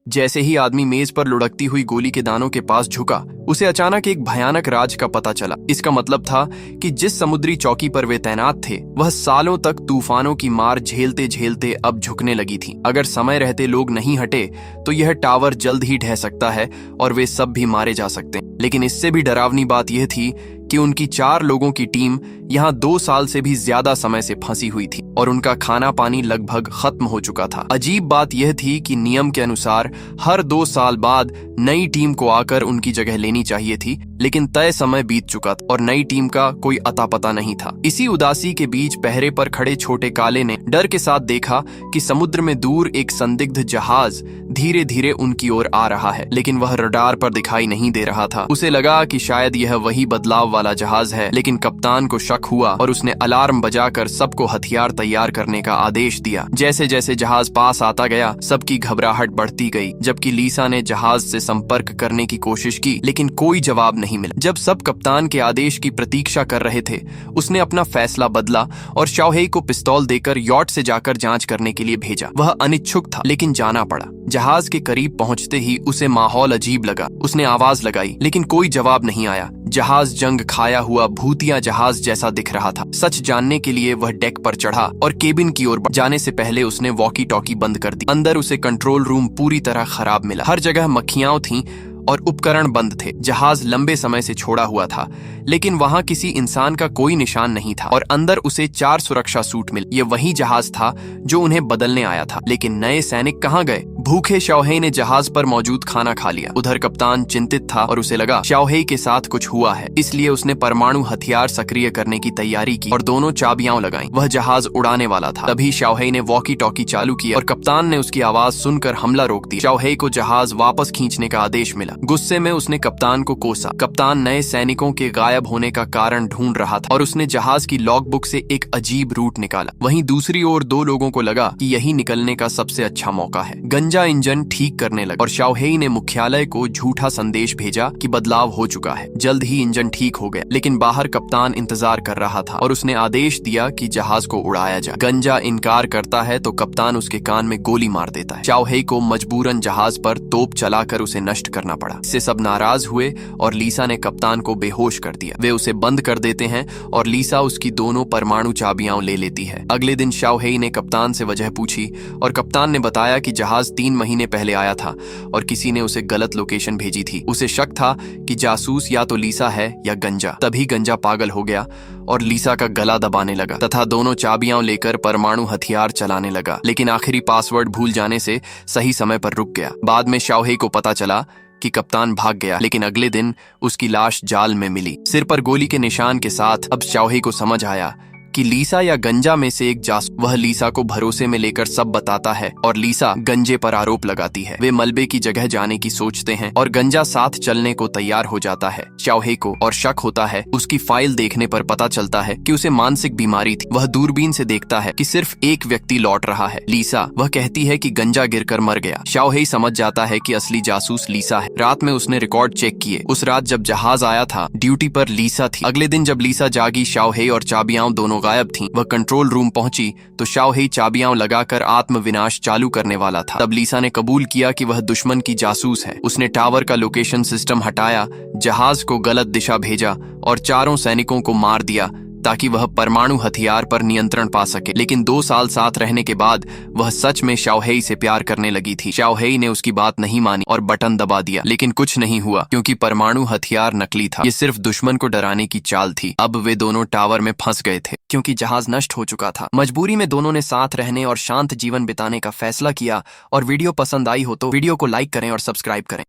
जैसे ही आदमी मेज पर लुढ़कती हुई गोली के दानों के पास झुका, उसे अचानक एक भयानक राज का पता चला। इसका मतलब था कि जिस समुद्री चौकी पर वे तैनात थे, वह सालों तक तूफानों की मार झेलते झेलते अब झुकने लगी थी। अगर समय रहते लोग नहीं हटे तो यह टावर जल्द ही ढह सकता है और वे सब भी मारे जा सकते हैं। लेकिन इससे भी डरावनी बात यह थी कि उनकी 4 लोगों की टीम यहाँ 2 साल से भी ज्यादा समय से फंसी हुई थी और उनका खाना पानी लगभग खत्म हो चुका था। अजीब बात यह थी कि नियम के अनुसार हर 2 साल बाद नई टीम को आकर उनकी जगह लेनी चाहिए थी, लेकिन तय समय बीत चुका था और नई टीम का कोई अता पता नहीं था। इसी उदासी के बीच पहरे पर खड़े छोटे काले ने डर के साथ देखा कि समुद्र में दूर एक संदिग्ध जहाज धीरे धीरे उनकी ओर आ रहा है, लेकिन वह रडार पर दिखाई नहीं दे रहा था। उसे लगा कि शायद यह वही बदलाव वाला जहाज है, लेकिन कप्तान को शक हुआ और उसने अलार्म बजाकर सबको हथियार तैयार करने का आदेश दिया। जैसे जैसे जहाज पास आता गया, सबकी घबराहट बढ़ती गई, जबकि लीसा ने जहाज से संपर्क करने की कोशिश की, लेकिन कोई जवाब नहीं मिला। जब सब कप्तान के आदेश की प्रतीक्षा कर रहे थे, उसने अपना फैसला बदला और शाओहेई को पिस्तौल देकर यॉट से जाकर जांच करने के लिए भेजा। वह अनिच्छुक था, लेकिन जाना पड़ा। जहाज के करीब पहुंचते ही उसे माहौल अजीब लगा। उसने आवाज लगाई, लेकिन कोई जवाब नहीं आया। जहाज जंग खाया हुआ भूतिया जहाज जैसा दिख रहा था। सच जानने के लिए वह डेक पर चढ़ा और केबिन की ओर जाने से पहले उसने वॉकी टॉकी बंद कर दी। अंदर उसे कंट्रोल रूम पूरी तरह खराब मिला। हर जगह मक्खियां थीं और उपकरण बंद थे। जहाज लंबे समय से छोड़ा हुआ था, लेकिन वहां किसी इंसान का कोई निशान नहीं था और अंदर उसे 4 सुरक्षा सूट मिले। ये वही जहाज था जो उन्हें बदलने आया था। लेकिन नए सैनिक कहाँ गए? भूखे शाओहेई ने जहाज पर मौजूद खाना खा लिया। उधर कप्तान चिंतित था और उसे लगा शाओहेई के साथ कुछ हुआ है, इसलिए उसने परमाणु हथियार सक्रिय करने की तैयारी की और दोनों चाबियां लगाईं। वह जहाज उड़ाने वाला था। तभी शाओहेई ने वॉकी टॉकी चालू किया और कप्तान ने उसकी आवाज सुनकर हमला रोक दिया। शाओहेई को जहाज वापस खींचने का आदेश मिला। गुस्से में उसने कप्तान को कोसा। कप्तान नए सैनिकों के गायब होने का कारण ढूंढ रहा था और उसने जहाज की लॉगबुक से एक अजीब रूट निकाला। वहीं दूसरी ओर 2 लोगों को लगा कि यही निकलने का सबसे अच्छा मौका है। गंजा इंजन ठीक करने लगा और शाओहेई ने मुख्यालय को झूठा संदेश भेजा कि बदलाव हो चुका है। जल्द ही इंजन ठीक हो गया, लेकिन बाहर कप्तान इंतजार कर रहा था और उसने आदेश दिया कि जहाज को उड़ाया जाए। गंजा इनकार करता है तो कप्तान उसके कान में गोली मार देता है। शाओहेई को मजबूरन जहाज पर तोप चलाकर उसे नष्ट करना पड़ा। इससे सब नाराज हुए और लीसा ने कप्तान को बेहोश कर दिया। वे उसे बंद कर देते हैं और लीसा उसकी दोनों परमाणु चाबियां ले लेती है। अगले दिन शाओहेई ने कप्तान से वजह पूछी और कप्तान ने बताया कि जहाज 3 महीने पहले आया था और किसी ने उसे गलत लोकेशन भेजी थी। उसे शक था कि जासूस या तो लीसा है या गंजा। तभी गंजा पागल हो गया और लीसा का गला दबाने लगा तथा दोनों चाबियां लेकर परमाणु हथियार चलाने लगा, लेकिन आखिरी पासवर्ड भूल जाने से सही समय पर रुक गया। बाद में शाओहेई को पता चला कि कप्तान भाग गया, लेकिन अगले दिन उसकी लाश जाल में मिली, सिर पर गोली के निशान के साथ। अब शाओहेई को समझ आया कि लीसा या गंजा में से एक जासूस। वह लीसा को भरोसे में लेकर सब बताता है और लीसा गंजे पर आरोप लगाती है। वे मलबे की जगह जाने की सोचते हैं और गंजा साथ चलने को तैयार हो जाता है। शाओहेई को और शक होता है। उसकी फाइल देखने पर पता चलता है कि उसे मानसिक बीमारी थी। वह दूरबीन से देखता है कि सिर्फ एक व्यक्ति लौट रहा है, लीसा। वह कहती है कि गंजा गिरकर मर गया। शाओहेई समझ जाता है कि असली जासूस लीसा है। रात में उसने रिकॉर्ड चेक किए। उस रात जब जहाज आया था, ड्यूटी पर लीसा थी। अगले दिन जब लीसा जागी, शाओहेई और चाबियां दोनों गायब थीं। वह कंट्रोल रूम पहुंची तो शाओहेई चाबियां लगाकर आत्मविनाश चालू करने वाला था। तब लीसा ने कबूल किया कि वह दुश्मन की जासूस है। उसने टावर का लोकेशन सिस्टम हटाया, जहाज को गलत दिशा भेजा और 4 सैनिकों को मार दिया ताकि वह परमाणु हथियार पर नियंत्रण पा सके। लेकिन 2 साल साथ रहने के बाद वह सच में शाओहेई से प्यार करने लगी थी। शाओहेई ने उसकी बात नहीं मानी और बटन दबा दिया, लेकिन कुछ नहीं हुआ क्योंकि परमाणु हथियार नकली था। ये सिर्फ दुश्मन को डराने की चाल थी। अब वे दोनों टावर में फंस गए थे क्योंकि जहाज नष्ट हो चुका था। मजबूरी में दोनों ने साथ रहने और शांत जीवन बिताने का फैसला किया। और वीडियो पसंद आई हो तो वीडियो को लाइक करें और सब्सक्राइब करें।